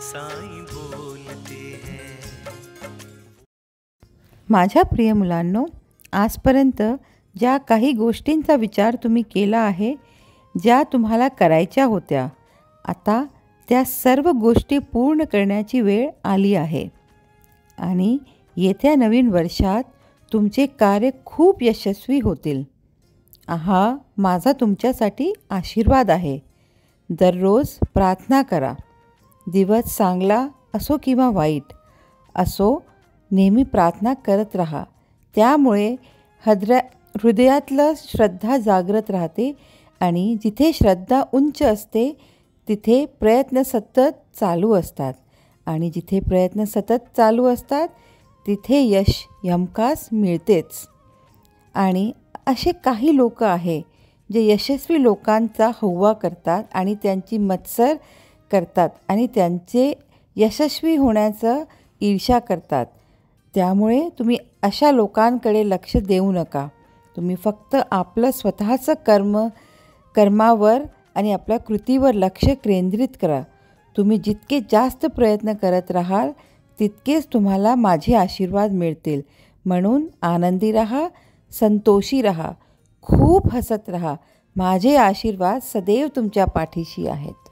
Sign बोलते हैं। माझ्या प्रिय मुलांनो, आजपर्यंत ज्या काही गोष्टींचा विचार तुम्ही केला आहे, ज्या तुम्हाला करायच्या होत्या, आता त्या सर्व गोष्टी पूर्ण करण्याची वेळ आली आहे आणि येत्या नवीन वर्षात तुमचे कार्य खूप यशस्वी होतील. हा माझा तुमच्यासाठी आशीर्वाद आहे. दररोज प्रार्थना करा. दिवस चांगला असो किंवा वाईट असो, नेहमी प्रार्थना करत राहा. त्यामुळे हृदयातलं श्रद्धा जागृत राहते आणि जिथे श्रद्धा उंच असते तिथे प्रयत्न सतत चालू असतात आणि जिथे प्रयत्न सतत चालू असतात तिथे यश हमखास मिळतेच. आणि असे काही लोक आहे जे यशस्वी लोकांचा हव्वा करतात आणि त्यांची मत्सर करतात आणि त्यांचे यशस्वी होण्याचं ईर्ष्या करतात. त्यामुळे तुम्ही अशा लोकांकडे लक्ष देऊ नका. तुम्ही फक्त आपलं स्वतःचं कर्मावर आणि आपल्या कृतीवर लक्ष केंद्रित करा. तुम्ही जितके जास्त प्रयत्न करत राहाल तितकेच तुम्हाला माझे आशीर्वाद मिळतील. म्हणून आनंदी राहा, संतोषी राहा, खूप हसत राहा. माझे आशीर्वाद सदैव तुमच्या पाठीशी आहेत.